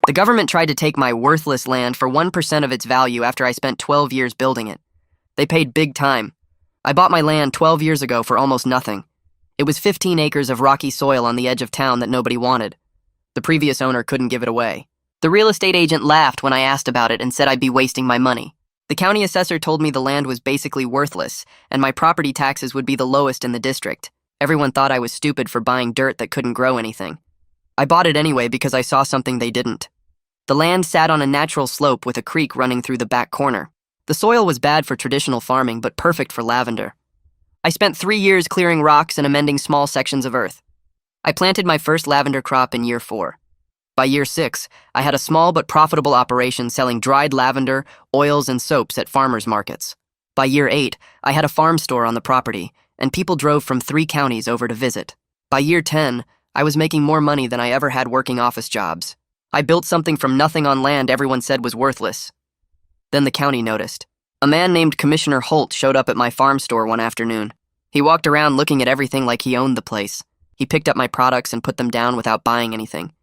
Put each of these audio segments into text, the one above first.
The government tried to take my worthless land for 1% of its value after I spent 12 years building it. They paid big time. I bought my land 12 years ago for almost nothing. It was 15 acres of rocky soil on the edge of town that nobody wanted. The previous owner couldn't give it away. The real estate agent laughed when I asked about it and said I'd be wasting my money. The county assessor told me the land was basically worthless, and my property taxes would be the lowest in the district. Everyone thought I was stupid for buying dirt that couldn't grow anything. I bought it anyway because I saw something they didn't. The land sat on a natural slope with a creek running through the back corner. The soil was bad for traditional farming, but perfect for lavender. I spent 3 years clearing rocks and amending small sections of earth. I planted my first lavender crop in year 4. By year 6, I had a small but profitable operation selling dried lavender, oils, and soaps at farmers markets. By year 8, I had a farm store on the property, and people drove from 3 counties over to visit. By year 10, I was making more money than I ever had working office jobs. I built something from nothing on land everyone said was worthless. Then the county noticed. A man named Commissioner Holt showed up at my farm store one afternoon. He walked around looking at everything like he owned the place. He picked up my products and put them down without buying anything.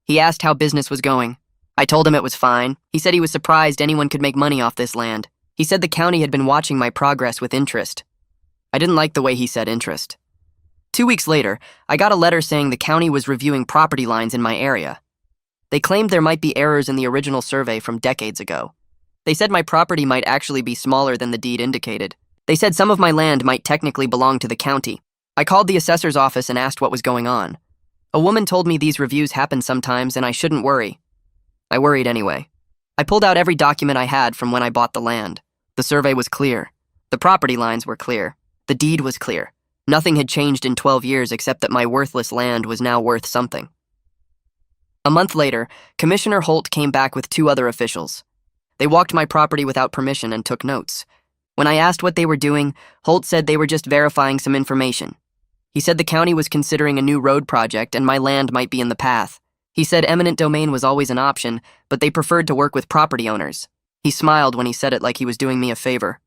He asked how business was going. I told him it was fine. He said he was surprised anyone could make money off this land. He said the county had been watching my progress with interest. I didn't like the way he said interest. 2 weeks later, I got a letter saying the county was reviewing property lines in my area. They claimed there might be errors in the original survey from decades ago. They said my property might actually be smaller than the deed indicated. They said some of my land might technically belong to the county. I called the assessor's office and asked what was going on. A woman told me these reviews happen sometimes and I shouldn't worry. I worried anyway. I pulled out every document I had from when I bought the land. The survey was clear. The property lines were clear. The deed was clear. Nothing had changed in 12 years except that my worthless land was now worth something. A month later, Commissioner Holt came back with 2 other officials. They walked my property without permission and took notes. When I asked what they were doing, Holt said they were just verifying some information. He said the county was considering a new road project and my land might be in the path. He said eminent domain was always an option, but they preferred to work with property owners. He smiled when he said it like he was doing me a favor.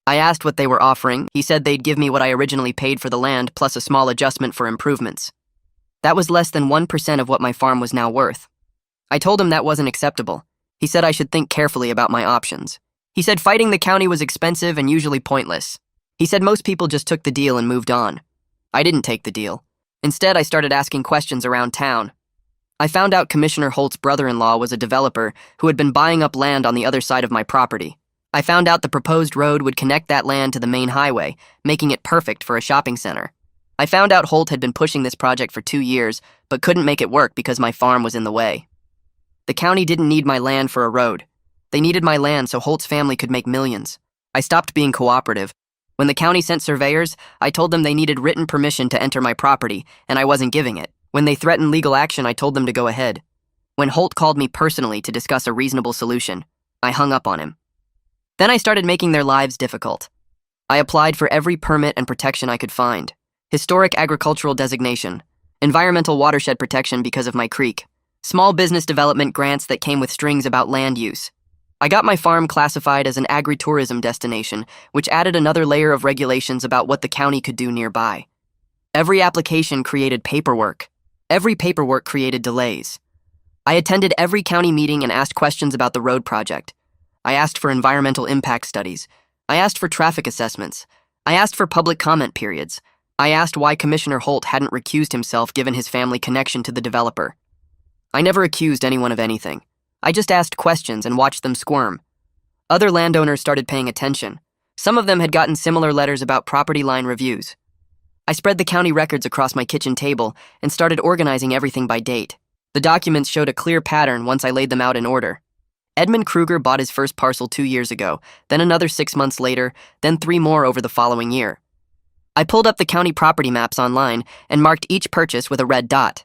I asked what they were offering. He said they'd give me what I originally paid for the land plus a small adjustment for improvements. That was less than 1% of what my farm was now worth. I told him that wasn't acceptable. He said I should think carefully about my options. He said fighting the county was expensive and usually pointless. He said most people just took the deal and moved on. I didn't take the deal. Instead, I started asking questions around town. I found out Commissioner Holt's brother-in-law was a developer who had been buying up land on the other side of my property. I found out the proposed road would connect that land to the main highway, making it perfect for a shopping center. I found out Holt had been pushing this project for 2 years, but couldn't make it work because my farm was in the way. The county didn't need my land for a road. They needed my land so Holt's family could make millions. I stopped being cooperative. When the county sent surveyors, I told them they needed written permission to enter my property, and I wasn't giving it. When they threatened legal action, I told them to go ahead. When Holt called me personally to discuss a reasonable solution, I hung up on him. Then I started making their lives difficult. I applied for every permit and protection I could find. Historic agricultural designation, environmental watershed protection because of my creek, small business development grants that came with strings about land use. I got my farm classified as an agritourism destination, which added another layer of regulations about what the county could do nearby. Every application created paperwork. Every paperwork created delays. I attended every county meeting and asked questions about the road project. I asked for environmental impact studies. I asked for traffic assessments. I asked for public comment periods. I asked why Commissioner Holt hadn't recused himself given his family connection to the developer. I never accused anyone of anything. I just asked questions and watched them squirm. Other landowners started paying attention. Some of them had gotten similar letters about property line reviews. I spread the county records across my kitchen table and started organizing everything by date. The documents showed a clear pattern once I laid them out in order. Edmund Kruger bought his first parcel 2 years ago, then another 6 months later, then 3 more over the following year. I pulled up the county property maps online and marked each purchase with a red dot.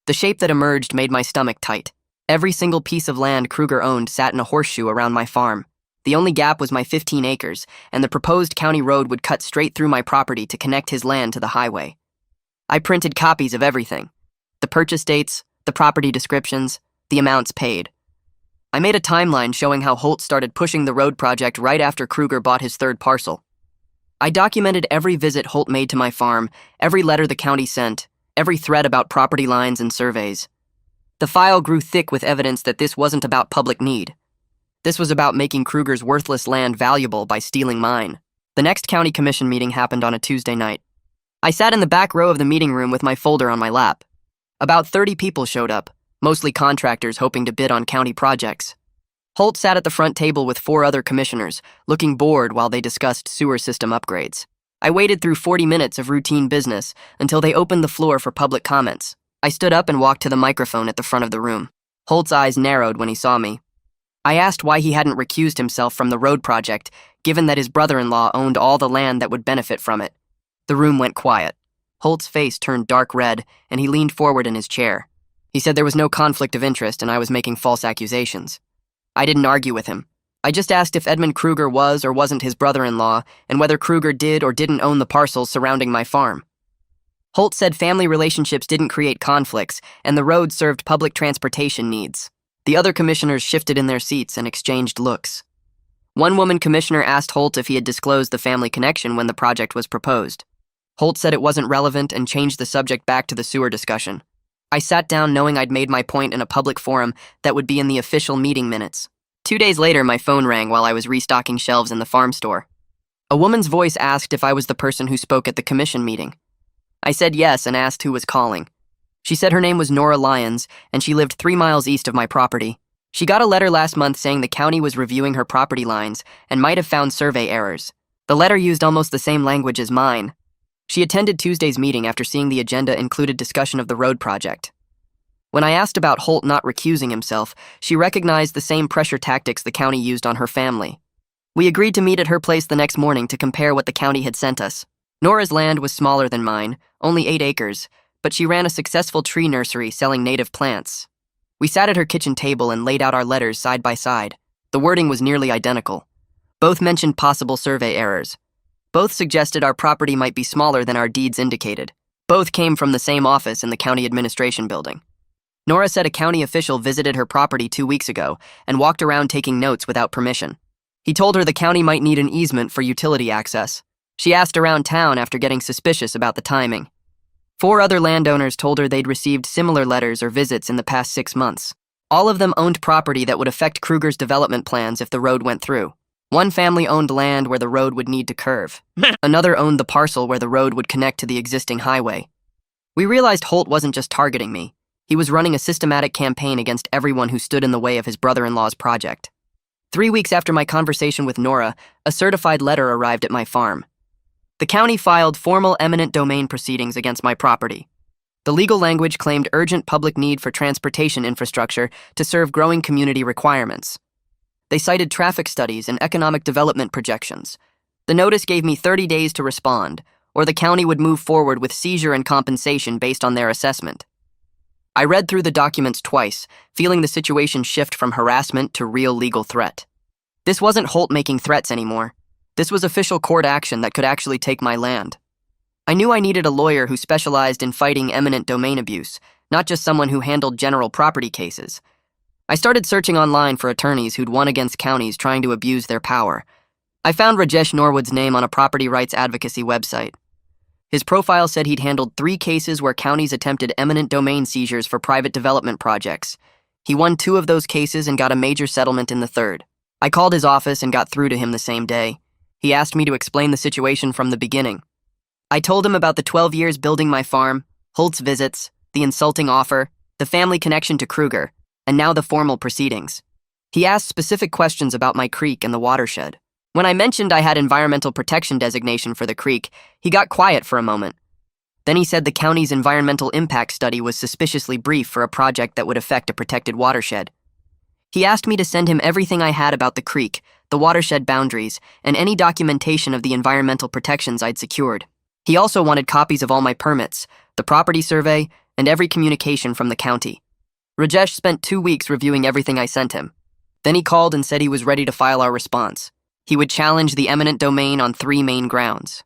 The shape that emerged made my stomach tight. Every single piece of land Kruger owned sat in a horseshoe around my farm. The only gap was my 15 acres, and the proposed county road would cut straight through my property to connect his land to the highway. I printed copies of everything. The purchase dates, the property descriptions, the amounts paid. I made a timeline showing how Holt started pushing the road project right after Kruger bought his third parcel. I documented every visit Holt made to my farm, every letter the county sent, every thread about property lines and surveys. The file grew thick with evidence that this wasn't about public need. This was about making Kruger's worthless land valuable by stealing mine. The next county commission meeting happened on a Tuesday night. I sat in the back row of the meeting room with my folder on my lap. About 30 people showed up, mostly contractors hoping to bid on county projects. Holt sat at the front table with 4 other commissioners, looking bored while they discussed sewer system upgrades. I waited through 40 minutes of routine business until they opened the floor for public comments. I stood up and walked to the microphone at the front of the room. Holt's eyes narrowed when he saw me. I asked why he hadn't recused himself from the road project, given that his brother-in-law owned all the land that would benefit from it. The room went quiet. Holt's face turned dark red, and he leaned forward in his chair. He said there was no conflict of interest and I was making false accusations. I didn't argue with him. I just asked if Edmund Kruger was or wasn't his brother-in-law, and whether Kruger did or didn't own the parcels surrounding my farm. Holt said family relationships didn't create conflicts, and the road served public transportation needs. The other commissioners shifted in their seats and exchanged looks. One woman commissioner asked Holt if he had disclosed the family connection when the project was proposed. Holt said it wasn't relevant and changed the subject back to the sewer discussion. I sat down knowing I'd made my point in a public forum that would be in the official meeting minutes. 2 days later, my phone rang while I was restocking shelves in the farm store. A woman's voice asked if I was the person who spoke at the commission meeting. I said yes and asked who was calling. She said her name was Nora Lyons, and she lived 3 miles east of my property. She got a letter last month saying the county was reviewing her property lines and might have found survey errors. The letter used almost the same language as mine. She attended Tuesday's meeting after seeing the agenda included discussion of the road project. When I asked about Holt not recusing himself, she recognized the same pressure tactics the county used on her family. We agreed to meet at her place the next morning to compare what the county had sent us. Nora's land was smaller than mine, only 8 acres, but she ran a successful tree nursery selling native plants. We sat at her kitchen table and laid out our letters side by side. The wording was nearly identical. Both mentioned possible survey errors. Both suggested our property might be smaller than our deeds indicated. Both came from the same office in the county administration building. Nora said a county official visited her property 2 weeks ago and walked around taking notes without permission. He told her the county might need an easement for utility access. She asked around town after getting suspicious about the timing. 4 other landowners told her they'd received similar letters or visits in the past 6 months. All of them owned property that would affect Kruger's development plans if the road went through. One family owned land where the road would need to curve. Another owned the parcel where the road would connect to the existing highway. We realized Holt wasn't just targeting me. He was running a systematic campaign against everyone who stood in the way of his brother-in-law's project. 3 weeks after my conversation with Nora, a certified letter arrived at my farm. The county filed formal eminent domain proceedings against my property. The legal language claimed urgent public need for transportation infrastructure to serve growing community requirements. They cited traffic studies and economic development projections. The notice gave me 30 days to respond, or the county would move forward with seizure and compensation based on their assessment. I read through the documents twice, feeling the situation shift from harassment to real legal threat. This wasn't Holt making threats anymore. This was official court action that could actually take my land. I knew I needed a lawyer who specialized in fighting eminent domain abuse, not just someone who handled general property cases. I started searching online for attorneys who'd won against counties trying to abuse their power. I found Rajesh Norwood's name on a property rights advocacy website. His profile said he'd handled 3 cases where counties attempted eminent domain seizures for private development projects. He won 2 of those cases and got a major settlement in the 3rd. I called his office and got through to him the same day. He asked me to explain the situation from the beginning. I told him about the 12 years building my farm, Holt's visits, the insulting offer, the family connection to Kruger, and now the formal proceedings. He asked specific questions about my creek and the watershed. When I mentioned I had environmental protection designation for the creek, he got quiet for a moment. Then he said the county's environmental impact study was suspiciously brief for a project that would affect a protected watershed. He asked me to send him everything I had about the creek, the watershed boundaries, and any documentation of the environmental protections I'd secured. He also wanted copies of all my permits, the property survey, and every communication from the county. Rajesh spent 2 weeks reviewing everything I sent him. Then he called and said he was ready to file our response. He would challenge the eminent domain on 3 main grounds.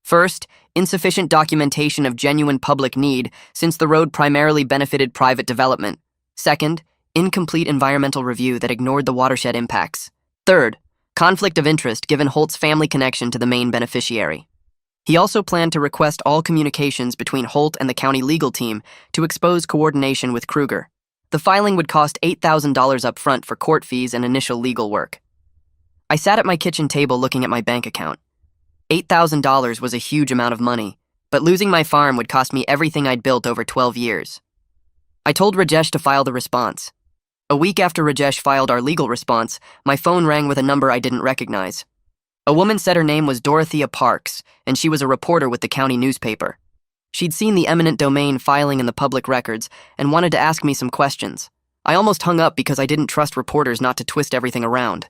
First, insufficient documentation of genuine public need since the road primarily benefited private development. Second, incomplete environmental review that ignored the watershed impacts. Third, conflict of interest given Holt's family connection to the main beneficiary. He also planned to request all communications between Holt and the county legal team to expose coordination with Kruger. The filing would cost $8,000 up front for court fees and initial legal work. I sat at my kitchen table looking at my bank account. $8,000 was a huge amount of money, but losing my farm would cost me everything I'd built over 12 years. I told Rajesh to file the response. A week after Rajesh filed our legal response, my phone rang with a number I didn't recognize. A woman said her name was Dorothea Parks, and she was a reporter with the county newspaper. She'd seen the eminent domain filing in the public records and wanted to ask me some questions. I almost hung up because I didn't trust reporters not to twist everything around.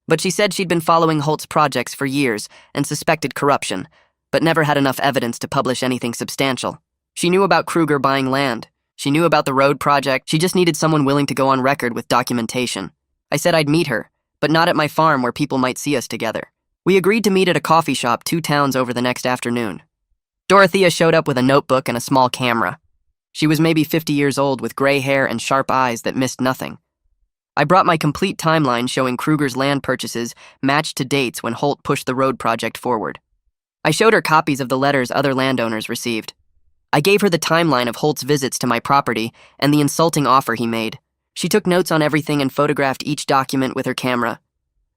But she said she'd been following Holt's projects for years and suspected corruption, but never had enough evidence to publish anything substantial. She knew about Kruger buying land. She knew about the road project. She just needed someone willing to go on record with documentation. I said I'd meet her, but not at my farm where people might see us together. We agreed to meet at a coffee shop 2 towns over the next afternoon. Dorothea showed up with a notebook and a small camera. She was maybe 50 years old with gray hair and sharp eyes that missed nothing. I brought my complete timeline showing Kruger's land purchases matched to dates when Holt pushed the road project forward. I showed her copies of the letters other landowners received. I gave her the timeline of Holt's visits to my property and the insulting offer he made. She took notes on everything and photographed each document with her camera.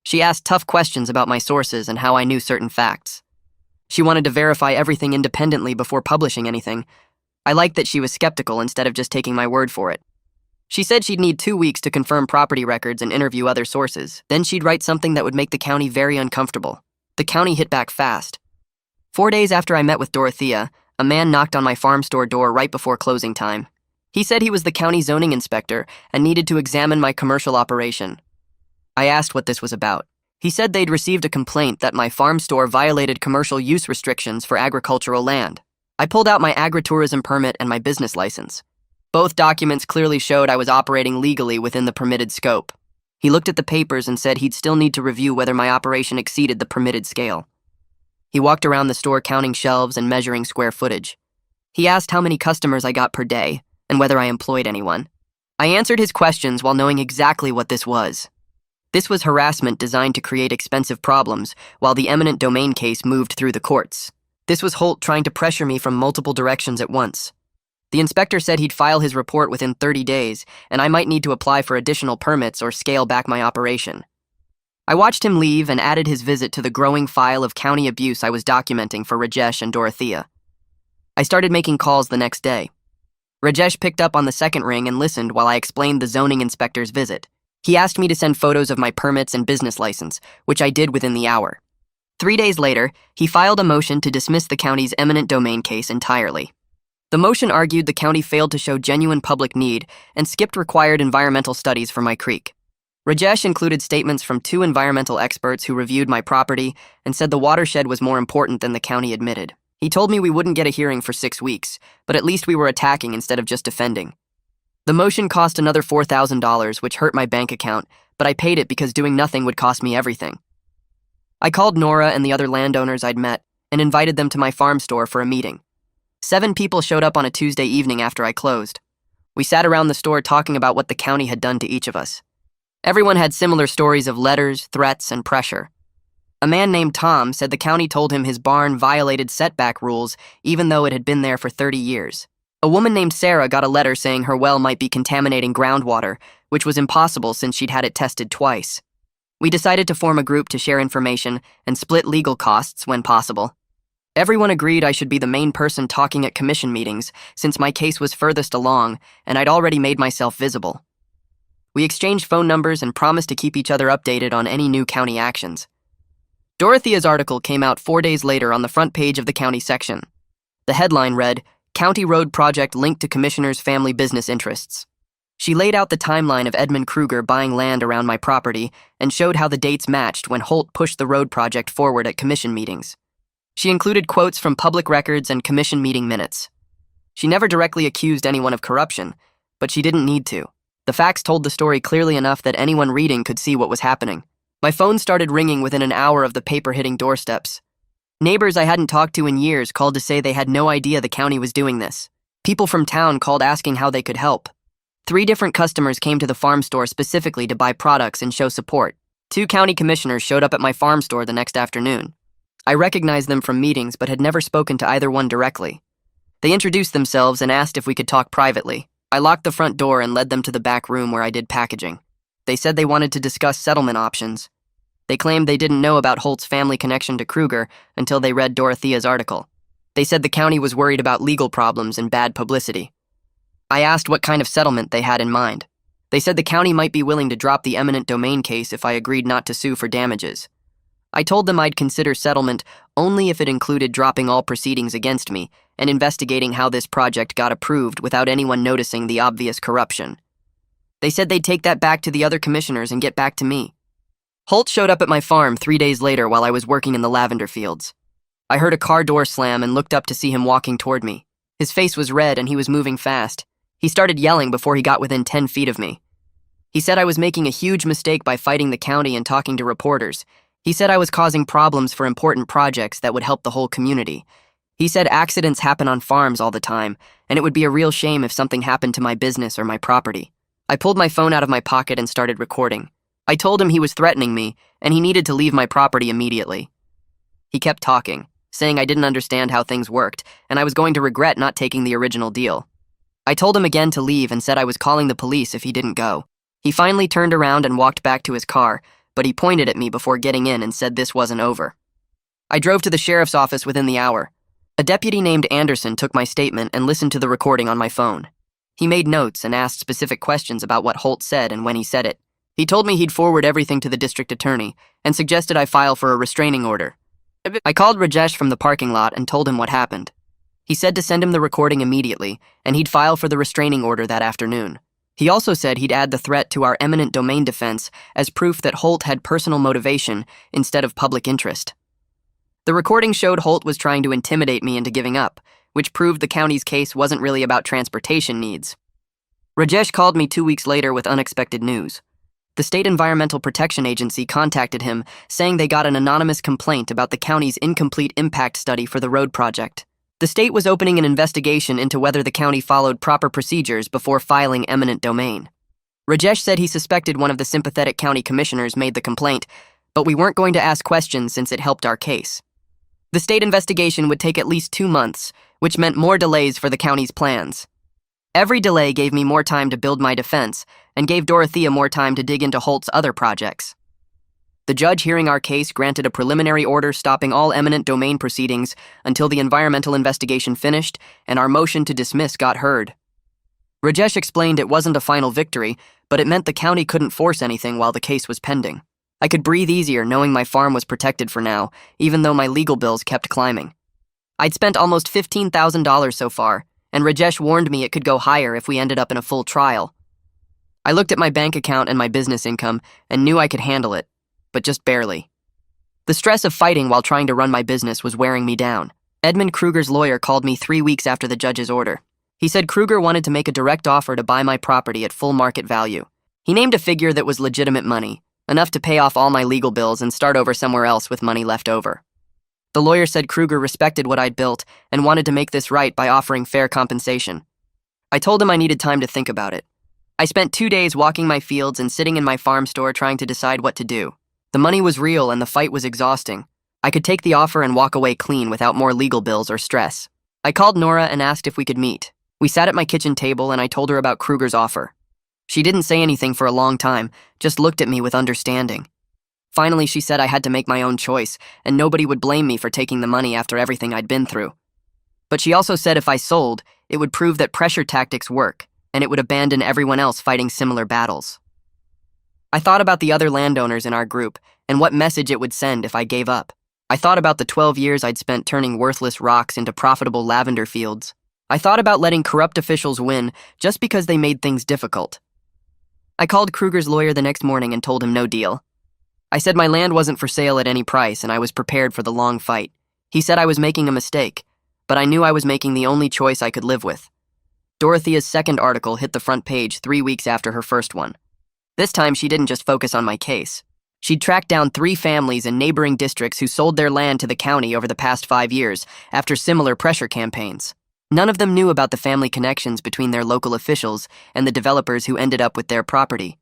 She asked tough questions about my sources and how I knew certain facts. She wanted to verify everything independently before publishing anything. I liked that she was skeptical instead of just taking my word for it. She said she'd need 2 weeks to confirm property records and interview other sources. Then she'd write something that would make the county very uncomfortable. The county hit back fast. 4 days after I met with Dorothea, a man knocked on my farm store door right before closing time. He said he was the county zoning inspector and needed to examine my commercial operation. I asked what this was about. He said they'd received a complaint that my farm store violated commercial use restrictions for agricultural land. I pulled out my agritourism permit and my business license. Both documents clearly showed I was operating legally within the permitted scope. He looked at the papers and said he'd still need to review whether my operation exceeded the permitted scale. He walked around the store counting shelves and measuring square footage. He asked how many customers I got per day and whether I employed anyone. I answered his questions while knowing exactly what this was. This was harassment designed to create expensive problems while the eminent domain case moved through the courts. This was Holt trying to pressure me from multiple directions at once. The inspector said he'd file his report within 30 days, and I might need to apply for additional permits or scale back my operation. I watched him leave and added his visit to the growing file of county abuse I was documenting for Rajesh and Dorothea. I started making calls the next day. Rajesh picked up on the second ring and listened while I explained the zoning inspector's visit. He asked me to send photos of my permits and business license, which I did within the hour. 3 days later, he filed a motion to dismiss the county's eminent domain case entirely. The motion argued the county failed to show genuine public need and skipped required environmental studies for my creek. Rajesh included statements from 2 environmental experts who reviewed my property and said the watershed was more important than the county admitted. He told me we wouldn't get a hearing for 6 weeks, but at least we were attacking instead of just defending. The motion cost another $4,000, which hurt my bank account, but I paid it because doing nothing would cost me everything. I called Nora and the other landowners I'd met and invited them to my farm store for a meeting. 7 people showed up on a Tuesday evening after I closed. We sat around the store talking about what the county had done to each of us. Everyone had similar stories of letters, threats, and pressure. A man named Tom said the county told him his barn violated setback rules even though it had been there for 30 years. A woman named Sarah got a letter saying her well might be contaminating groundwater, which was impossible since she'd had it tested twice. We decided to form a group to share information and split legal costs when possible. Everyone agreed I should be the main person talking at commission meetings since my case was furthest along and I'd already made myself visible. We exchanged phone numbers and promised to keep each other updated on any new county actions. Dorothea's article came out 4 days later on the front page of the county section. The headline read, "County Road Project Linked to Commissioner's Family Business Interests." She laid out the timeline of Edmund Kruger buying land around my property and showed how the dates matched when Holt pushed the road project forward at commission meetings. She included quotes from public records and commission meeting minutes. She never directly accused anyone of corruption, but she didn't need to. The facts told the story clearly enough that anyone reading could see what was happening. My phone started ringing within an hour of the paper hitting doorsteps. Neighbors I hadn't talked to in years called to say they had no idea the county was doing this. People from town called asking how they could help. 3 different customers came to the farm store specifically to buy products and show support. 2 county commissioners showed up at my farm store the next afternoon. I recognized them from meetings but had never spoken to either one directly. They introduced themselves and asked if we could talk privately. I locked the front door and led them to the back room where I did packaging. They said they wanted to discuss settlement options. They claimed they didn't know about Holt's family connection to Kruger until they read Dorothea's article. They said the county was worried about legal problems and bad publicity. I asked what kind of settlement they had in mind. They said the county might be willing to drop the eminent domain case if I agreed not to sue for damages. I told them I'd consider settlement only if it included dropping all proceedings against me and investigating how this project got approved without anyone noticing the obvious corruption. They said they'd take that back to the other commissioners and get back to me. Holt showed up at my farm 3 days later while I was working in the lavender fields. I heard a car door slam and looked up to see him walking toward me. His face was red and he was moving fast. He started yelling before he got within 10 feet of me. He said I was making a huge mistake by fighting the county and talking to reporters. He said I was causing problems for important projects that would help the whole community. He said accidents happen on farms all the time, and it would be a real shame if something happened to my business or my property. I pulled my phone out of my pocket and started recording. I told him he was threatening me, and he needed to leave my property immediately. He kept talking, saying I didn't understand how things worked, and I was going to regret not taking the original deal. I told him again to leave and said I was calling the police if he didn't go. He finally turned around and walked back to his car, but he pointed at me before getting in and said this wasn't over. I drove to the sheriff's office within the hour. A deputy named Anderson took my statement and listened to the recording on my phone. He made notes and asked specific questions about what Holt said and when he said it. He told me he'd forward everything to the district attorney and suggested I file for a restraining order. I called Rajesh from the parking lot and told him what happened. He said to send him the recording immediately and he'd file for the restraining order that afternoon. He also said he'd add the threat to our eminent domain defense as proof that Holt had personal motivation instead of public interest. The recording showed Holt was trying to intimidate me into giving up, which proved the county's case wasn't really about transportation needs. Rajesh called me 2 weeks later with unexpected news. The State Environmental Protection Agency contacted him, saying they got an anonymous complaint about the county's incomplete impact study for the road project. The state was opening an investigation into whether the county followed proper procedures before filing eminent domain. Rajesh said he suspected one of the sympathetic county commissioners made the complaint, but we weren't going to ask questions since it helped our case. The state investigation would take at least 2 months, which meant more delays for the county's plans. Every delay gave me more time to build my defense and gave Dorothea more time to dig into Holt's other projects. The judge hearing our case granted a preliminary order stopping all eminent domain proceedings until the environmental investigation finished and our motion to dismiss got heard. Rajesh explained it wasn't a final victory, but it meant the county couldn't force anything while the case was pending. I could breathe easier knowing my farm was protected for now, even though my legal bills kept climbing. I'd spent almost $15,000 so far, and Rajesh warned me it could go higher if we ended up in a full trial. I looked at my bank account and my business income and knew I could handle it, but just barely. The stress of fighting while trying to run my business was wearing me down. Edmund Kruger's lawyer called me 3 weeks after the judge's order. He said Kruger wanted to make a direct offer to buy my property at full market value. He named a figure that was legitimate money, enough to pay off all my legal bills and start over somewhere else with money left over. The lawyer said Kruger respected what I'd built and wanted to make this right by offering fair compensation. I told him I needed time to think about it. I spent 2 days walking my fields and sitting in my farm store trying to decide what to do. The money was real and the fight was exhausting. I could take the offer and walk away clean without more legal bills or stress. I called Nora and asked if we could meet. We sat at my kitchen table and I told her about Kruger's offer. She didn't say anything for a long time, just looked at me with understanding. Finally, she said I had to make my own choice, and nobody would blame me for taking the money after everything I'd been through. But she also said if I sold, it would prove that pressure tactics work, and it would abandon everyone else fighting similar battles. I thought about the other landowners in our group, and what message it would send if I gave up. I thought about the 12 years I'd spent turning worthless rocks into profitable lavender fields. I thought about letting corrupt officials win just because they made things difficult. I called Kruger's lawyer the next morning and told him no deal. I said my land wasn't for sale at any price and I was prepared for the long fight. He said I was making a mistake, but I knew I was making the only choice I could live with. Dorothea's second article hit the front page 3 weeks after her first one. This time she didn't just focus on my case. She'd tracked down 3 families in neighboring districts who sold their land to the county over the past 5 years after similar pressure campaigns. None of them knew about the family connections between their local officials and the developers who ended up with their property.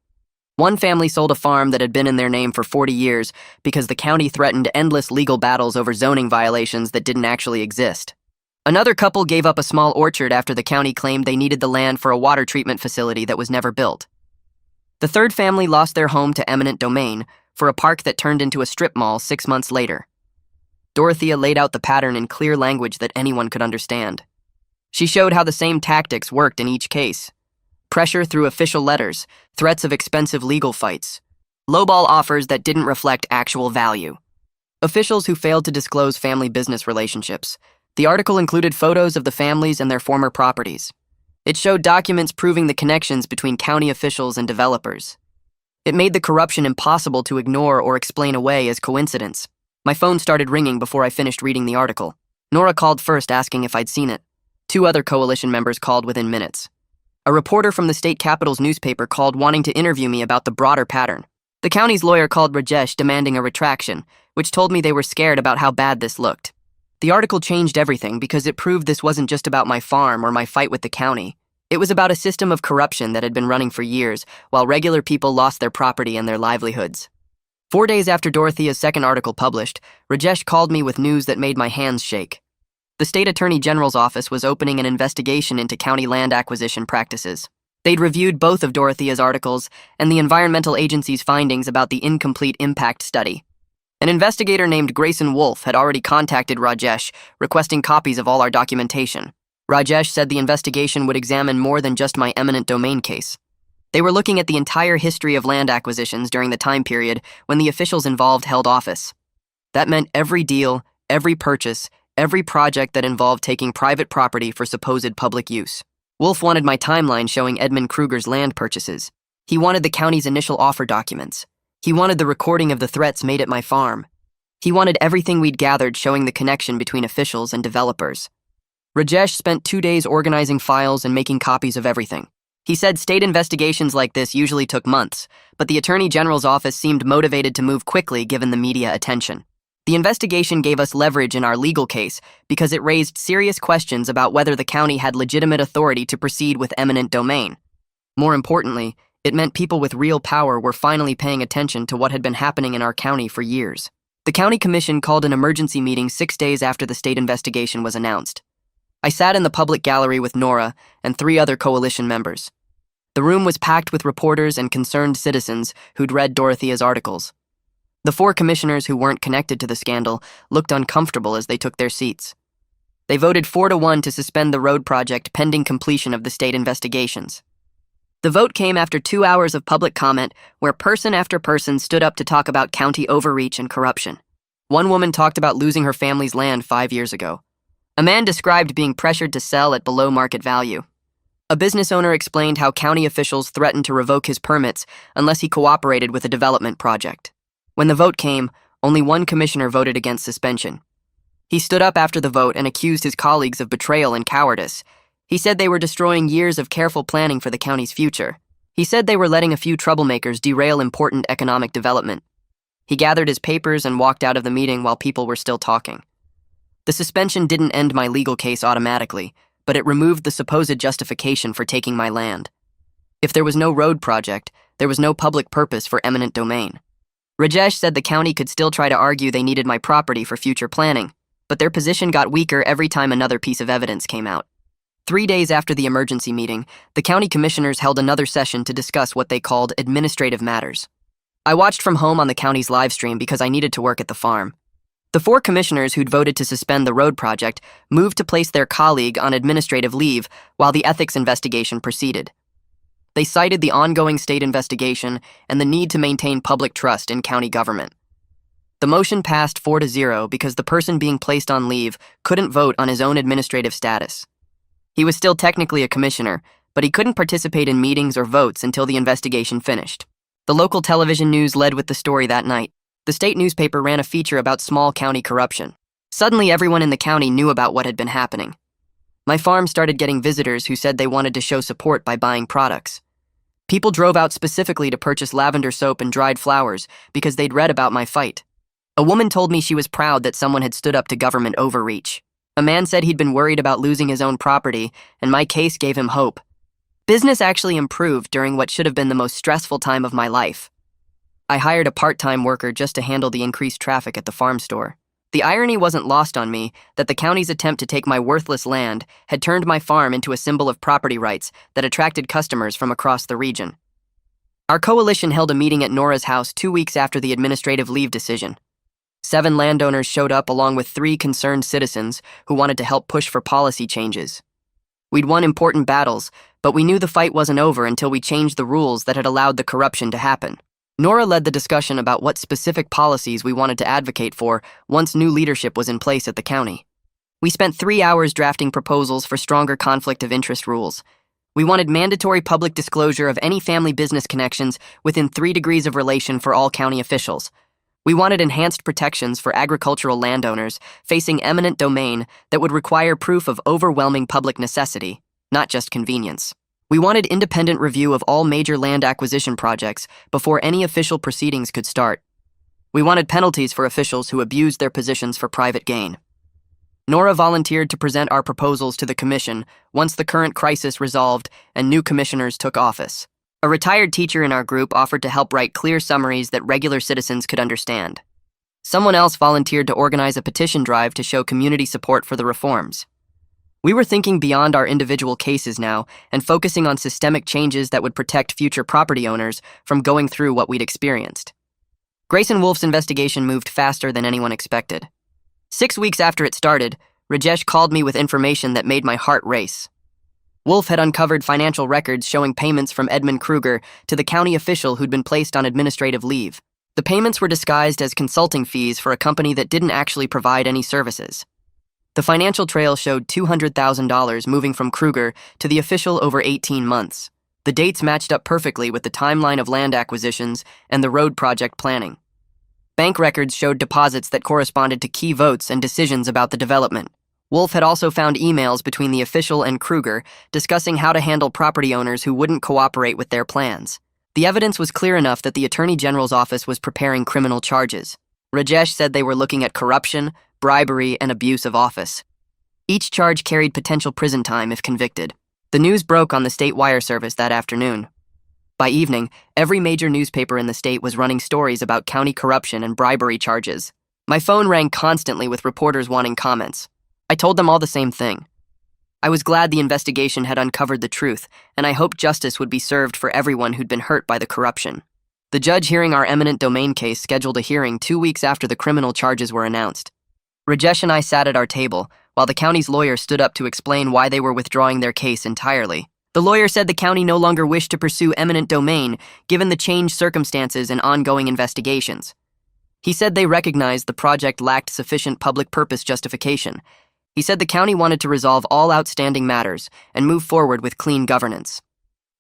One family sold a farm that had been in their name for 40 years because the county threatened endless legal battles over zoning violations that didn't actually exist. Another couple gave up a small orchard after the county claimed they needed the land for a water treatment facility that was never built. The third family lost their home to eminent domain for a park that turned into a strip mall 6 months later. Dorothea laid out the pattern in clear language that anyone could understand. She showed how the same tactics worked in each case. Pressure through official letters, threats of expensive legal fights, lowball offers that didn't reflect actual value. Officials who failed to disclose family business relationships. The article included photos of the families and their former properties. It showed documents proving the connections between county officials and developers. It made the corruption impossible to ignore or explain away as coincidence. My phone started ringing before I finished reading the article. Nora called first, asking if I'd seen it. 2 other coalition members called within minutes. A reporter from the state capital's newspaper called wanting to interview me about the broader pattern. The county's lawyer called Rajesh demanding a retraction, which told me they were scared about how bad this looked. The article changed everything because it proved this wasn't just about my farm or my fight with the county. It was about a system of corruption that had been running for years, while regular people lost their property and their livelihoods. 4 days after Dorothea's second article published, Rajesh called me with news that made my hands shake. The state attorney general's office was opening an investigation into county land acquisition practices. They'd reviewed both of Dorothea's articles and the environmental agency's findings about the incomplete impact study. An investigator named Grayson Wolf had already contacted Rajesh, requesting copies of all our documentation. Rajesh said the investigation would examine more than just my eminent domain case. They were looking at the entire history of land acquisitions during the time period when the officials involved held office. That meant every deal, every purchase, every project that involved taking private property for supposed public use. Wolf wanted my timeline showing Edmund Kruger's land purchases. He wanted the county's initial offer documents. He wanted the recording of the threats made at my farm. He wanted everything we'd gathered showing the connection between officials and developers. Rajesh spent 2 days organizing files and making copies of everything. He said state investigations like this usually took months, but the Attorney General's office seemed motivated to move quickly given the media attention. The investigation gave us leverage in our legal case because it raised serious questions about whether the county had legitimate authority to proceed with eminent domain. More importantly, it meant people with real power were finally paying attention to what had been happening in our county for years. The county commission called an emergency meeting 6 days after the state investigation was announced. I sat in the public gallery with Nora and 3 other coalition members. The room was packed with reporters and concerned citizens who'd read Dorothea's articles. The 4 commissioners who weren't connected to the scandal looked uncomfortable as they took their seats. They voted 4-1 to suspend the road project pending completion of the state investigations. The vote came after 2 hours of public comment where person after person stood up to talk about county overreach and corruption. One woman talked about losing her family's land 5 years ago. A man described being pressured to sell at below market value. A business owner explained how county officials threatened to revoke his permits unless he cooperated with a development project. When the vote came, only 1 commissioner voted against suspension. He stood up after the vote and accused his colleagues of betrayal and cowardice. He said they were destroying years of careful planning for the county's future. He said they were letting a few troublemakers derail important economic development. He gathered his papers and walked out of the meeting while people were still talking. The suspension didn't end my legal case automatically, but it removed the supposed justification for taking my land. If there was no road project, there was no public purpose for eminent domain. Rajesh said the county could still try to argue they needed my property for future planning, but their position got weaker every time another piece of evidence came out. 3 days after the emergency meeting, the county commissioners held another session to discuss what they called administrative matters. I watched from home on the county's live stream because I needed to work at the farm. The 4 commissioners who'd voted to suspend the road project moved to place their colleague on administrative leave while the ethics investigation proceeded. They cited the ongoing state investigation and the need to maintain public trust in county government. The motion passed 4-0 because the person being placed on leave couldn't vote on his own administrative status. He was still technically a commissioner, but he couldn't participate in meetings or votes until the investigation finished. The local television news led with the story that night. The state newspaper ran a feature about small county corruption. Suddenly, everyone in the county knew about what had been happening. My farm started getting visitors who said they wanted to show support by buying products. People drove out specifically to purchase lavender soap and dried flowers because they'd read about my fight. A woman told me she was proud that someone had stood up to government overreach. A man said he'd been worried about losing his own property, and my case gave him hope. Business actually improved during what should have been the most stressful time of my life. I hired a part-time worker just to handle the increased traffic at the farm store. The irony wasn't lost on me that the county's attempt to take my worthless land had turned my farm into a symbol of property rights that attracted customers from across the region. Our coalition held a meeting at Nora's house 2 weeks after the administrative leave decision. 7 landowners showed up along with 3 concerned citizens who wanted to help push for policy changes. We'd won important battles, but we knew the fight wasn't over until we changed the rules that had allowed the corruption to happen. Nora led the discussion about what specific policies we wanted to advocate for once new leadership was in place at the county. We spent 3 hours drafting proposals for stronger conflict of interest rules. We wanted mandatory public disclosure of any family business connections within 3 degrees of relation for all county officials. We wanted enhanced protections for agricultural landowners facing eminent domain that would require proof of overwhelming public necessity, not just convenience. We wanted independent review of all major land acquisition projects before any official proceedings could start. We wanted penalties for officials who abused their positions for private gain. Nora volunteered to present our proposals to the commission once the current crisis resolved and new commissioners took office. A retired teacher in our group offered to help write clear summaries that regular citizens could understand. Someone else volunteered to organize a petition drive to show community support for the reforms. We were thinking beyond our individual cases now and focusing on systemic changes that would protect future property owners from going through what we'd experienced. Grayson Wolf's investigation moved faster than anyone expected. 6 weeks after it started, Rajesh called me with information that made my heart race. Wolf had uncovered financial records showing payments from Edmund Kruger to the county official who'd been placed on administrative leave. The payments were disguised as consulting fees for a company that didn't actually provide any services. The financial trail showed $200,000 moving from Kruger to the official over 18 months. The dates matched up perfectly with the timeline of land acquisitions and the road project planning. Bank records showed deposits that corresponded to key votes and decisions about the development. Wolf had also found emails between the official and Kruger discussing how to handle property owners who wouldn't cooperate with their plans. The evidence was clear enough that the Attorney General's office was preparing criminal charges. Rajesh said they were looking at corruption, bribery, and abuse of office. Each charge carried potential prison time if convicted. The news broke on the state wire service that afternoon. By evening, every major newspaper in the state was running stories about county corruption and bribery charges. My phone rang constantly with reporters wanting comments. I told them all the same thing. I was glad the investigation had uncovered the truth, and I hoped justice would be served for everyone who'd been hurt by the corruption. The judge hearing our eminent domain case scheduled a hearing 2 weeks after the criminal charges were announced. Rajesh and I sat at our table, while the county's lawyer stood up to explain why they were withdrawing their case entirely. The lawyer said the county no longer wished to pursue eminent domain given the changed circumstances and ongoing investigations. He said they recognized the project lacked sufficient public purpose justification. He said the county wanted to resolve all outstanding matters and move forward with clean governance.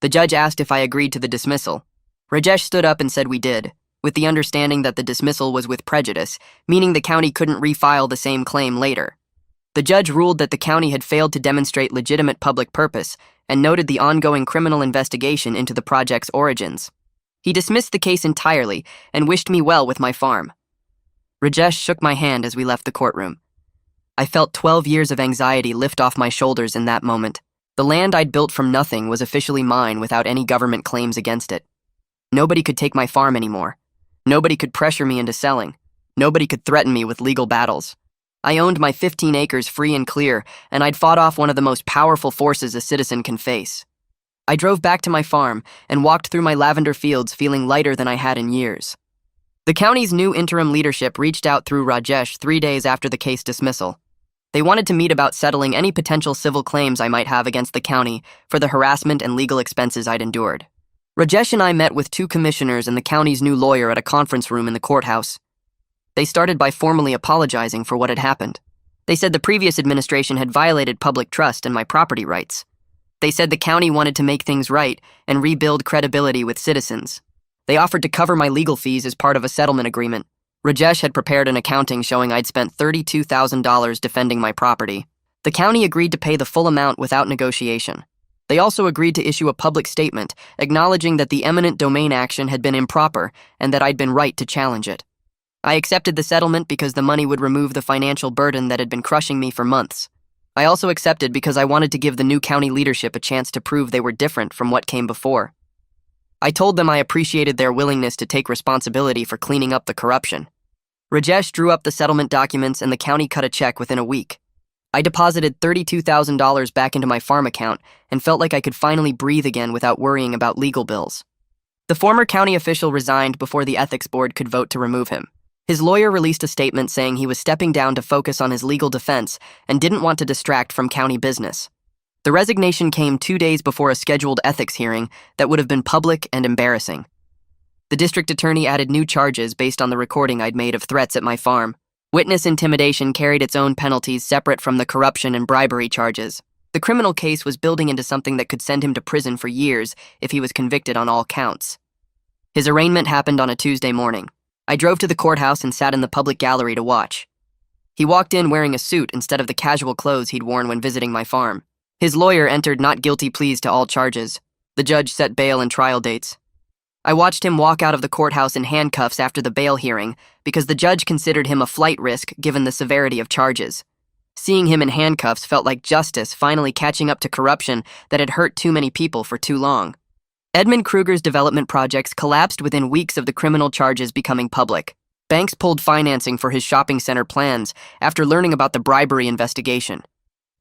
The judge asked if I agreed to the dismissal. Rajesh stood up and said we did, with the understanding that the dismissal was with prejudice, meaning the county couldn't refile the same claim later. The judge ruled that the county had failed to demonstrate legitimate public purpose and noted the ongoing criminal investigation into the project's origins. He dismissed the case entirely and wished me well with my farm. Rajesh shook my hand as we left the courtroom. I felt 12 years of anxiety lift off my shoulders in that moment. The land I'd built from nothing was officially mine without any government claims against it. Nobody could take my farm anymore. Nobody could pressure me into selling. Nobody could threaten me with legal battles. I owned my 15 acres free and clear, and I'd fought off one of the most powerful forces a citizen can face. I drove back to my farm and walked through my lavender fields feeling lighter than I had in years. The county's new interim leadership reached out through Rajesh 3 days after the case dismissal. They wanted to meet about settling any potential civil claims I might have against the county for the harassment and legal expenses I'd endured. Rajesh and I met with 2 commissioners and the county's new lawyer at a conference room in the courthouse. They started by formally apologizing for what had happened. They said the previous administration had violated public trust and my property rights. They said the county wanted to make things right and rebuild credibility with citizens. They offered to cover my legal fees as part of a settlement agreement. Rajesh had prepared an accounting showing I'd spent $32,000 defending my property. The county agreed to pay the full amount without negotiation. They also agreed to issue a public statement acknowledging that the eminent domain action had been improper and that I'd been right to challenge it. I accepted the settlement because the money would remove the financial burden that had been crushing me for months. I also accepted because I wanted to give the new county leadership a chance to prove they were different from what came before. I told them I appreciated their willingness to take responsibility for cleaning up the corruption. Rajesh drew up the settlement documents and the county cut a check within a week. I deposited $32,000 back into my farm account and felt like I could finally breathe again without worrying about legal bills. The former county official resigned before the ethics board could vote to remove him. His lawyer released a statement saying he was stepping down to focus on his legal defense and didn't want to distract from county business. The resignation came 2 days before a scheduled ethics hearing that would have been public and embarrassing. The district attorney added new charges based on the recording I'd made of threats at my farm. Witness intimidation carried its own penalties separate from the corruption and bribery charges. The criminal case was building into something that could send him to prison for years if he was convicted on all counts. His arraignment happened on a Tuesday morning. I drove to the courthouse and sat in the public gallery to watch. He walked in wearing a suit instead of the casual clothes he'd worn when visiting my farm. His lawyer entered not guilty pleas to all charges. The judge set bail and trial dates. I watched him walk out of the courthouse in handcuffs after the bail hearing because the judge considered him a flight risk given the severity of charges. Seeing him in handcuffs felt like justice finally catching up to corruption that had hurt too many people for too long. Edmund Kruger's development projects collapsed within weeks of the criminal charges becoming public. Banks pulled financing for his shopping center plans after learning about the bribery investigation.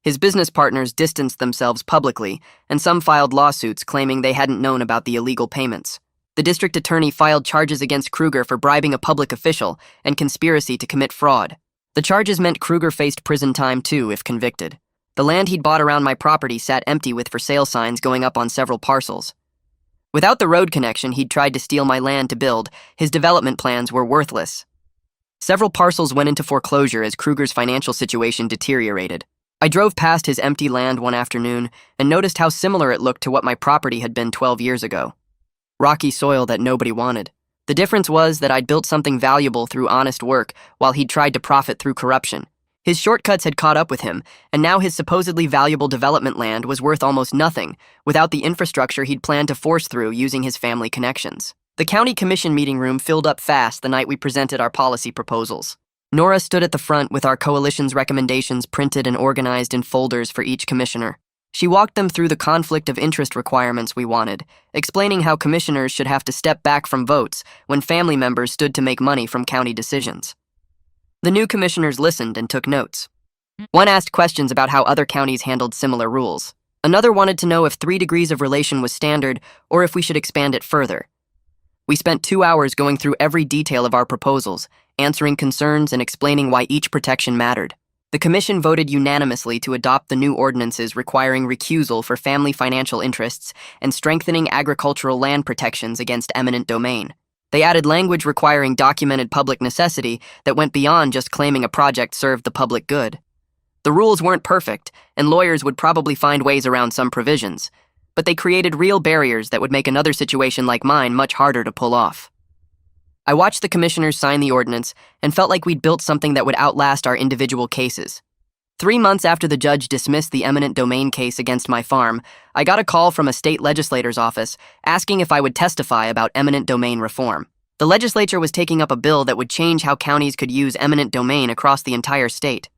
His business partners distanced themselves publicly, and some filed lawsuits claiming they hadn't known about the illegal payments. The district attorney filed charges against Kruger for bribing a public official and conspiracy to commit fraud. The charges meant Kruger faced prison time too if convicted. The land he'd bought around my property sat empty with for sale signs going up on several parcels. Without the road connection he'd tried to steal my land to build, his development plans were worthless. Several parcels went into foreclosure as Kruger's financial situation deteriorated. I drove past his empty land one afternoon and noticed how similar it looked to what my property had been 12 years ago. Rocky soil that nobody wanted. The difference was that I'd built something valuable through honest work while he'd tried to profit through corruption. His shortcuts had caught up with him, and now his supposedly valuable development land was worth almost nothing without the infrastructure he'd planned to force through using his family connections. The county commission meeting room filled up fast the night we presented our policy proposals. Nora stood at the front with our coalition's recommendations printed and organized in folders for each commissioner. She walked them through the conflict of interest requirements we wanted, explaining how commissioners should have to step back from votes when family members stood to make money from county decisions. The new commissioners listened and took notes. One asked questions about how other counties handled similar rules. Another wanted to know if 3 degrees of relation was standard or if we should expand it further. We spent 2 hours going through every detail of our proposals, answering concerns and explaining why each protection mattered. The commission voted unanimously to adopt the new ordinances requiring recusal for family financial interests and strengthening agricultural land protections against eminent domain. They added language requiring documented public necessity that went beyond just claiming a project served the public good. The rules weren't perfect, and lawyers would probably find ways around some provisions, but they created real barriers that would make another situation like mine much harder to pull off. I watched the commissioners sign the ordinance and felt like we'd built something that would outlast our individual cases. 3 months after the judge dismissed the eminent domain case against my farm, I got a call from a state legislator's office asking if I would testify about eminent domain reform. The legislature was taking up a bill that would change how counties could use eminent domain across the entire state.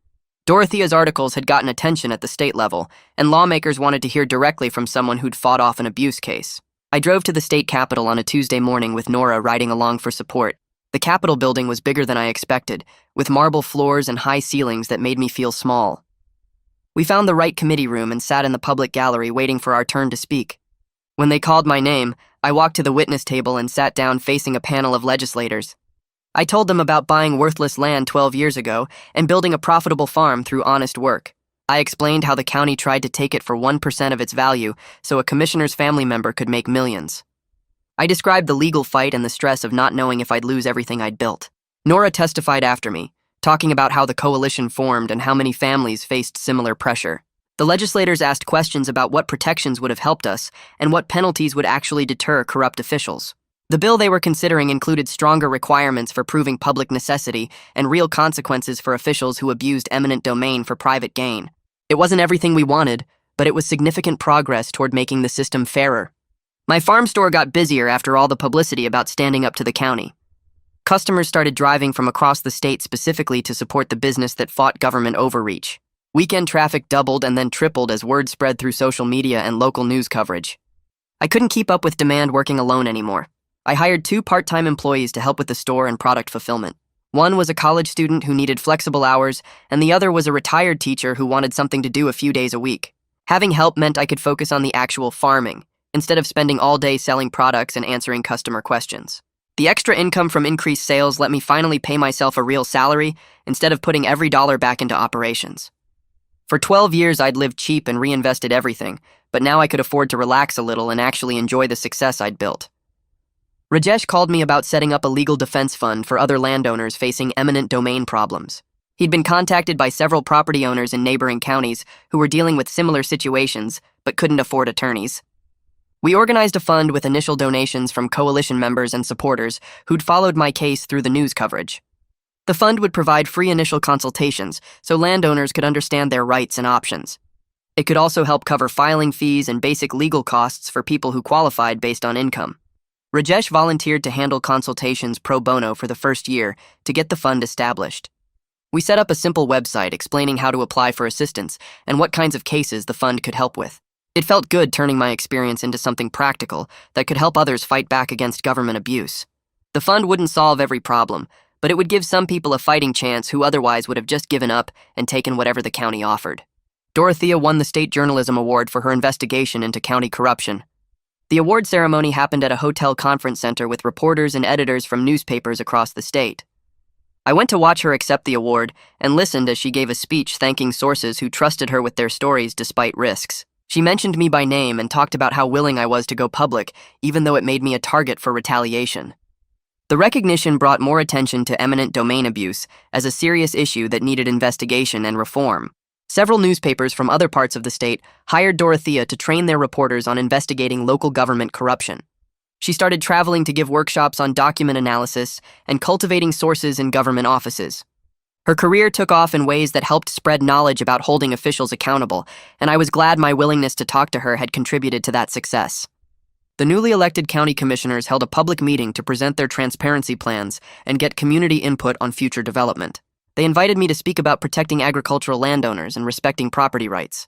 Dorothea's articles had gotten attention at the state level, and lawmakers wanted to hear directly from someone who'd fought off an abuse case. I drove to the state capitol on a Tuesday morning with Nora riding along for support. The Capitol building was bigger than I expected, with marble floors and high ceilings that made me feel small. We found the right committee room and sat in the public gallery waiting for our turn to speak. When they called my name, I walked to the witness table and sat down facing a panel of legislators. I told them about buying worthless land 12 years ago and building a profitable farm through honest work. I explained how the county tried to take it for 1% of its value so a commissioner's family member could make millions. I described the legal fight and the stress of not knowing if I'd lose everything I'd built. Nora testified after me, talking about how the coalition formed and how many families faced similar pressure. The legislators asked questions about what protections would have helped us and what penalties would actually deter corrupt officials. The bill they were considering included stronger requirements for proving public necessity and real consequences for officials who abused eminent domain for private gain. It wasn't everything we wanted, but it was significant progress toward making the system fairer. My farm store got busier after all the publicity about standing up to the county. Customers started driving from across the state specifically to support the business that fought government overreach. Weekend traffic doubled and then tripled as word spread through social media and local news coverage. I couldn't keep up with demand working alone anymore. I hired 2 part-time employees to help with the store and product fulfillment. One was a college student who needed flexible hours, and the other was a retired teacher who wanted something to do a few days a week. Having help meant I could focus on the actual farming, instead of spending all day selling products and answering customer questions. The extra income from increased sales let me finally pay myself a real salary instead of putting every dollar back into operations. For 12 years, I'd lived cheap and reinvested everything, but now I could afford to relax a little and actually enjoy the success I'd built. Rajesh called me about setting up a legal defense fund for other landowners facing eminent domain problems. He'd been contacted by several property owners in neighboring counties who were dealing with similar situations but couldn't afford attorneys. We organized a fund with initial donations from coalition members and supporters who'd followed my case through the news coverage. The fund would provide free initial consultations so landowners could understand their rights and options. It could also help cover filing fees and basic legal costs for people who qualified based on income. Rajesh volunteered to handle consultations pro bono for the first year to get the fund established. We set up a simple website explaining how to apply for assistance and what kinds of cases the fund could help with. It felt good turning my experience into something practical that could help others fight back against government abuse. The fund wouldn't solve every problem, but it would give some people a fighting chance who otherwise would have just given up and taken whatever the county offered. Dorothea won the State Journalism Award for her investigation into county corruption. The award ceremony happened at a hotel conference center with reporters and editors from newspapers across the state. I went to watch her accept the award and listened as she gave a speech thanking sources who trusted her with their stories despite risks. She mentioned me by name and talked about how willing I was to go public, even though it made me a target for retaliation. The recognition brought more attention to eminent domain abuse as a serious issue that needed investigation and reform. Several newspapers from other parts of the state hired Dorothea to train their reporters on investigating local government corruption. She started traveling to give workshops on document analysis and cultivating sources in government offices. Her career took off in ways that helped spread knowledge about holding officials accountable, and I was glad my willingness to talk to her had contributed to that success. The newly elected county commissioners held a public meeting to present their transparency plans and get community input on future development. They invited me to speak about protecting agricultural landowners and respecting property rights.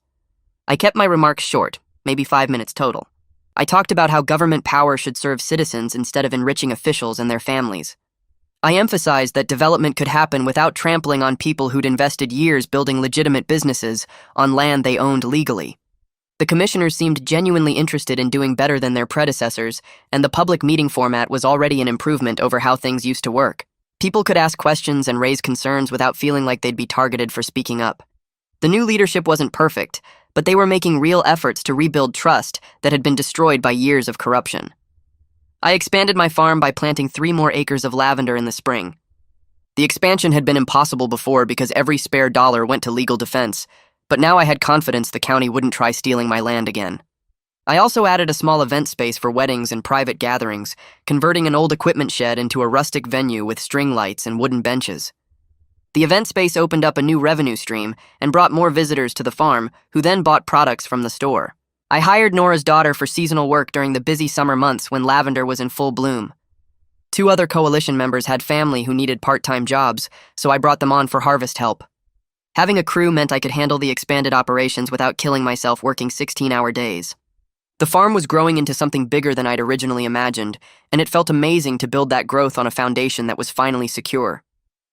I kept my remarks short, maybe 5 minutes total. I talked about how government power should serve citizens instead of enriching officials and their families. I emphasized that development could happen without trampling on people who'd invested years building legitimate businesses on land they owned legally. The commissioners seemed genuinely interested in doing better than their predecessors, and the public meeting format was already an improvement over how things used to work. People could ask questions and raise concerns without feeling like they'd be targeted for speaking up. The new leadership wasn't perfect, but they were making real efforts to rebuild trust that had been destroyed by years of corruption. I expanded my farm by planting 3 more acres of lavender in the spring. The expansion had been impossible before because every spare dollar went to legal defense, but now I had confidence the county wouldn't try stealing my land again. I also added a small event space for weddings and private gatherings, converting an old equipment shed into a rustic venue with string lights and wooden benches. The event space opened up a new revenue stream and brought more visitors to the farm, who then bought products from the store. I hired Nora's daughter for seasonal work during the busy summer months when lavender was in full bloom. 2 other coalition members had family who needed part-time jobs, so I brought them on for harvest help. Having a crew meant I could handle the expanded operations without killing myself working 16-hour days. The farm was growing into something bigger than I'd originally imagined, and it felt amazing to build that growth on a foundation that was finally secure.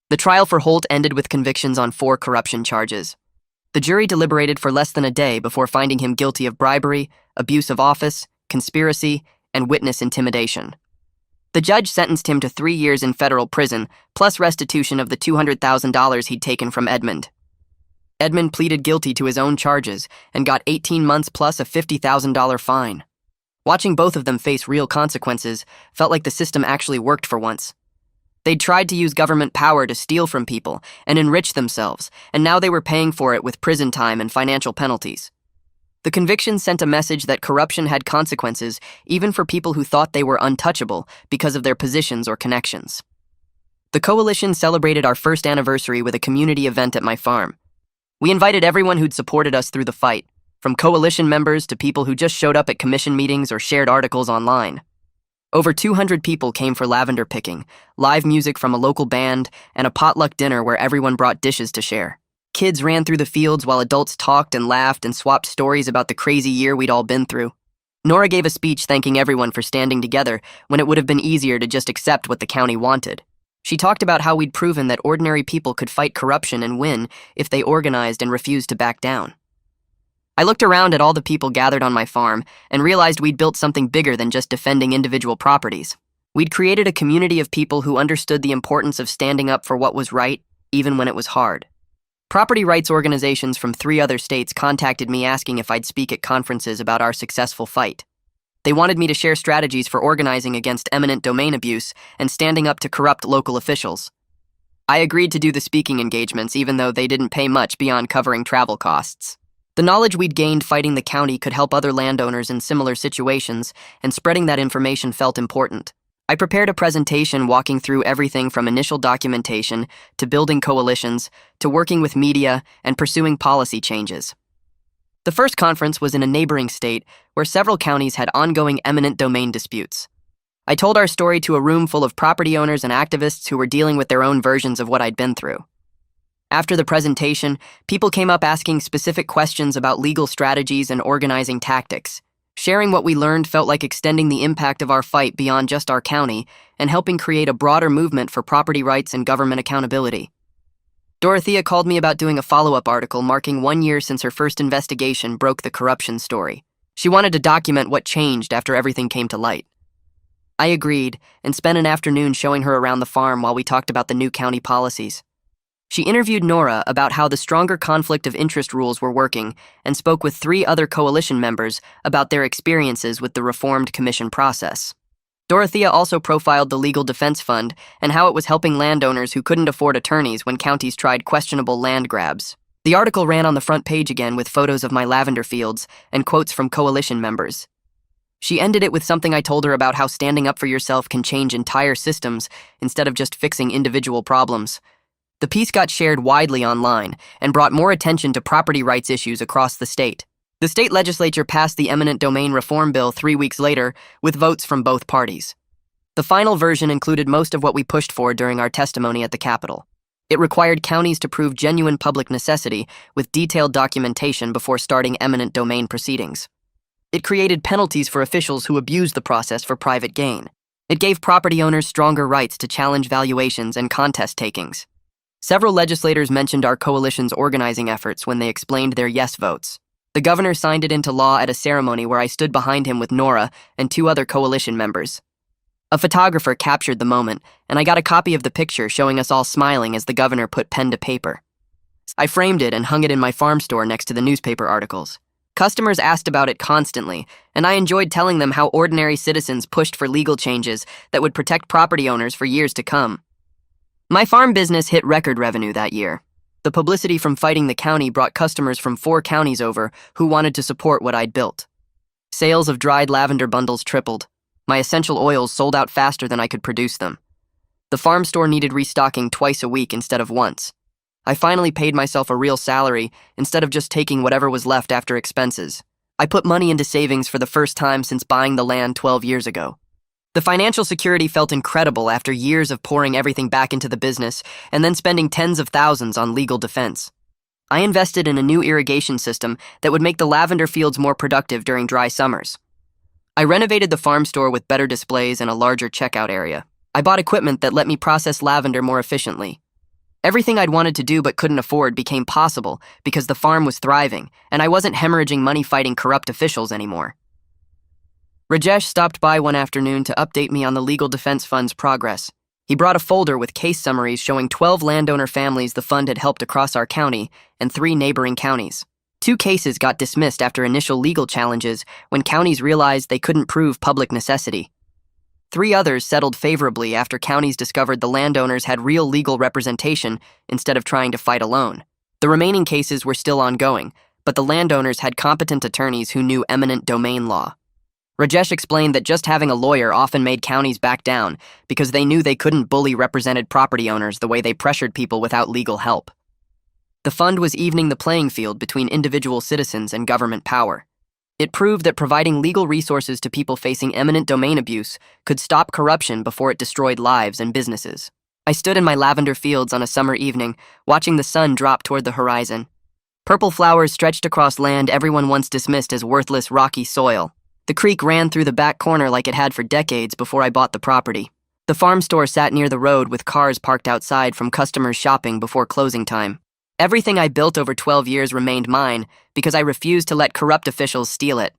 The trial for Holt ended with convictions on 4 corruption charges. The jury deliberated for less than a day before finding him guilty of bribery, abuse of office, conspiracy, and witness intimidation. The judge sentenced him to 3 years in federal prison, plus restitution of the $200,000 he'd taken from Edmund. Edmund pleaded guilty to his own charges and got 18 months plus a $50,000 fine. Watching both of them face real consequences felt like the system actually worked for once. They'd tried to use government power to steal from people and enrich themselves, and now they were paying for it with prison time and financial penalties. The conviction sent a message that corruption had consequences even for people who thought they were untouchable because of their positions or connections. The coalition celebrated our first anniversary with a community event at my farm. We invited everyone who'd supported us through the fight, from coalition members to people who just showed up at commission meetings or shared articles online. Over 200 people came for lavender picking, live music from a local band, and a potluck dinner where everyone brought dishes to share. Kids ran through the fields while adults talked and laughed and swapped stories about the crazy year we'd all been through. Nora gave a speech thanking everyone for standing together when it would have been easier to just accept what the county wanted. She talked about how we'd proven that ordinary people could fight corruption and win if they organized and refused to back down. I looked around at all the people gathered on my farm and realized we'd built something bigger than just defending individual properties. We'd created a community of people who understood the importance of standing up for what was right, even when it was hard. Property rights organizations from 3 other states contacted me asking if I'd speak at conferences about our successful fight. They wanted me to share strategies for organizing against eminent domain abuse and standing up to corrupt local officials. I agreed to do the speaking engagements even though they didn't pay much beyond covering travel costs. The knowledge we'd gained fighting the county could help other landowners in similar situations, and spreading that information felt important. I prepared a presentation walking through everything from initial documentation to building coalitions to working with media and pursuing policy changes. The first conference was in a neighboring state where several counties had ongoing eminent domain disputes. I told our story to a room full of property owners and activists who were dealing with their own versions of what I'd been through. After the presentation, people came up asking specific questions about legal strategies and organizing tactics. Sharing what we learned felt like extending the impact of our fight beyond just our county and helping create a broader movement for property rights and government accountability. Dorothea called me about doing a follow-up article marking 1 year since her first investigation broke the corruption story. She wanted to document what changed after everything came to light. I agreed and spent an afternoon showing her around the farm while we talked about the new county policies. She interviewed Nora about how the stronger conflict of interest rules were working and spoke with 3 other coalition members about their experiences with the reformed commission process. Dorothea also profiled the Legal Defense Fund and how it was helping landowners who couldn't afford attorneys when counties tried questionable land grabs. The article ran on the front page again with photos of my lavender fields and quotes from coalition members. She ended it with something I told her about how standing up for yourself can change entire systems instead of just fixing individual problems. The piece got shared widely online and brought more attention to property rights issues across the state. The state legislature passed the eminent domain reform bill 3 weeks later with votes from both parties. The final version included most of what we pushed for during our testimony at the Capitol. It required counties to prove genuine public necessity with detailed documentation before starting eminent domain proceedings. It created penalties for officials who abused the process for private gain. It gave property owners stronger rights to challenge valuations and contest takings. Several legislators mentioned our coalition's organizing efforts when they explained their yes votes. The governor signed it into law at a ceremony where I stood behind him with Nora and 2 other coalition members. A photographer captured the moment, and I got a copy of the picture showing us all smiling as the governor put pen to paper. I framed it and hung it in my farm store next to the newspaper articles. Customers asked about it constantly, and I enjoyed telling them how ordinary citizens pushed for legal changes that would protect property owners for years to come. My farm business hit record revenue that year. The publicity from fighting the county brought customers from 4 counties over who wanted to support what I'd built. Sales of dried lavender bundles tripled. My essential oils sold out faster than I could produce them. The farm store needed restocking twice a week instead of once. I finally paid myself a real salary instead of just taking whatever was left after expenses. I put money into savings for the first time since buying the land 12 years ago. The financial security felt incredible after years of pouring everything back into the business and then spending tens of thousands on legal defense. I invested in a new irrigation system that would make the lavender fields more productive during dry summers. I renovated the farm store with better displays and a larger checkout area. I bought equipment that let me process lavender more efficiently. Everything I'd wanted to do but couldn't afford became possible because the farm was thriving and I wasn't hemorrhaging money fighting corrupt officials anymore. Rajesh stopped by one afternoon to update me on the Legal Defense Fund's progress. He brought a folder with case summaries showing 12 landowner families the fund had helped across our county and 3 neighboring counties. 2 cases got dismissed after initial legal challenges when counties realized they couldn't prove public necessity. 3 others settled favorably after counties discovered the landowners had real legal representation instead of trying to fight alone. The remaining cases were still ongoing, but the landowners had competent attorneys who knew eminent domain law. Rajesh explained that just having a lawyer often made counties back down because they knew they couldn't bully represented property owners the way they pressured people without legal help. The fund was evening the playing field between individual citizens and government power. It proved that providing legal resources to people facing eminent domain abuse could stop corruption before it destroyed lives and businesses. I stood in my lavender fields on a summer evening, watching the sun drop toward the horizon. Purple flowers stretched across land everyone once dismissed as worthless rocky soil. The creek ran through the back corner like it had for decades before I bought the property. The farm store sat near the road with cars parked outside from customers shopping before closing time. Everything I built over 12 years remained mine because I refused to let corrupt officials steal it.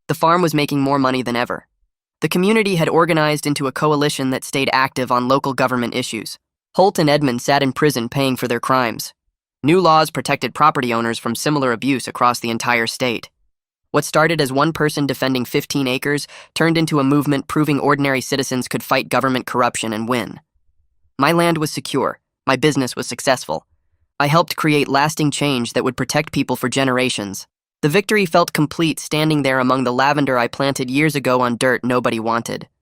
The farm was making more money than ever. The community had organized into a coalition that stayed active on local government issues. Holt and Edmund sat in prison paying for their crimes. New laws protected property owners from similar abuse across the entire state. What started as one person defending 15 acres turned into a movement proving ordinary citizens could fight government corruption and win. My land was secure. My business was successful. I helped create lasting change that would protect people for generations. The victory felt complete standing there among the lavender I planted years ago on dirt nobody wanted.